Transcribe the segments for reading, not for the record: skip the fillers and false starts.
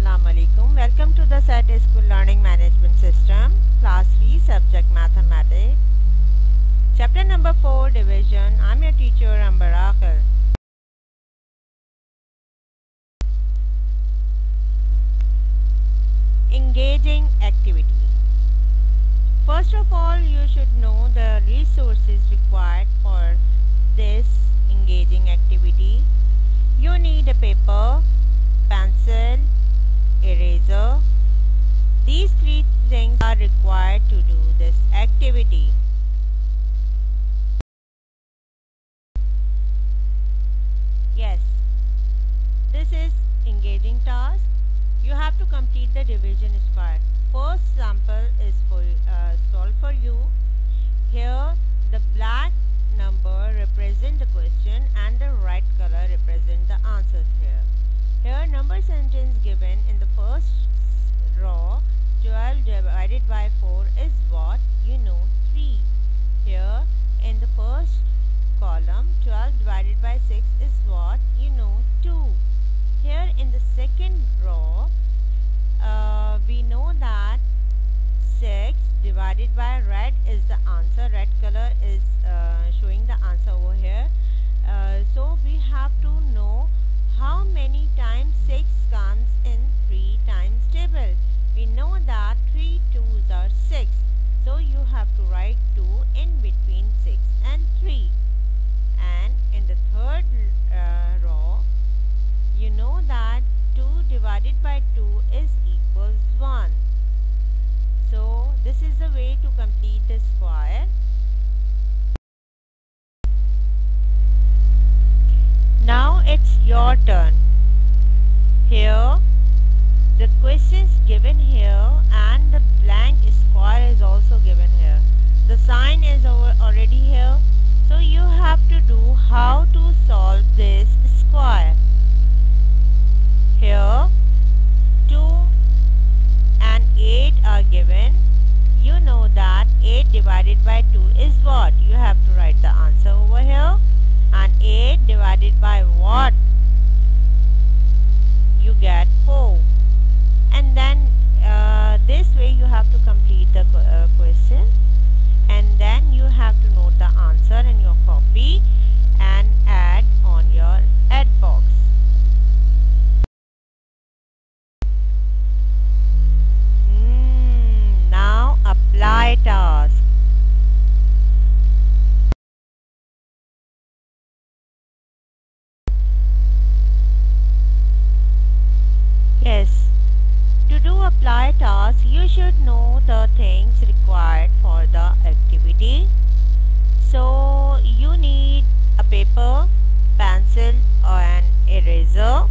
Assalamu alaikum. Welcome to the SET School Learning Management System, Class 3, Subject Mathematics, Chapter number 4, Division. I'm your teacher, Amber Akhil. Engaging activity. First of all, you should know the resources required for this engaging activity. You need a paper, pencil, eraser. These three things are required to do this activity. Yes, this is engaging task. You have to complete the division square. First sample is solved for you. Here the black number represent the question and the red color represent the answers here. Here number sentence given in the first row, 12 divided by 4 is what? You know, 3. Here in the first column, 12 divided by 6 is what? You know, 2. Here in the second row, we know that 6 divided by red is the answer. Red color is showing the answer over here. So we have to know how many times 6 comes in 3 times table. We know that 3 2s are 6. So you have to write 2 in between 6 and 3. And in the third row, you know that 2 divided by 2 is equals 1. So this is the way to complete the square. Now it's your turn. Here the questions given here and the blank square is also given here. The sign is already here. So you have to do how to solve this square. Here 2 and 8 are given. You know that 8 divided by 2 is what? You have to write the answer over here. And 8 divided by what? You get 4. And then this way you have to complete the question. And then you have to note the answer in your copy and add on your add box. Now apply task. Yes, to do apply task, you should know the things required for the activity. So you need a paper, pencil and eraser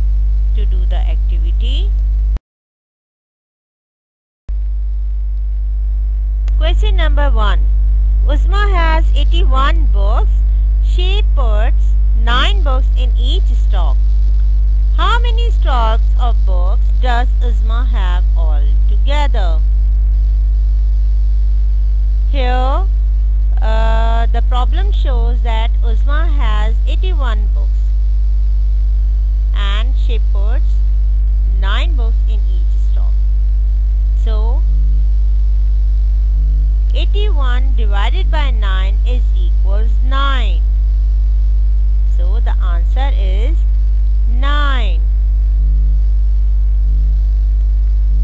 to do the activity. Question number 1. Uzma has 81 books. She puts 9 books in each stock. How many stocks of books does Uzma have altogether? Here the problem shows that Uzma has 81 books and she puts 9 books in each stock. So 81 divided by 9 is equals 9. So the answer is 9.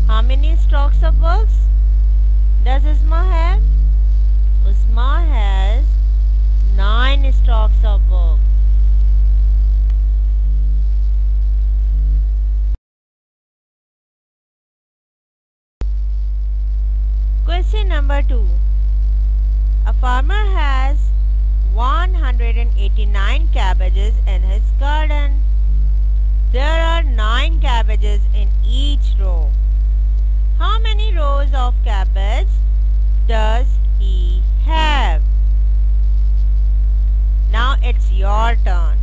How many stocks of books does Uzma have? Uzma has 9 stocks of books. Question number 2. A farmer has 189 cabbages in his garden. There are 9 cabbages in each row. How many rows of cabbage does he have? Now it's your turn.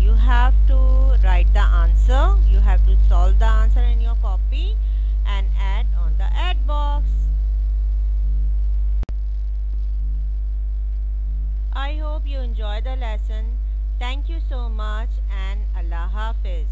You have to write the answer. You have to solve the answer in your copy and add on the add box. I hope you enjoy the lesson. Thank you so much and Allah Hafiz.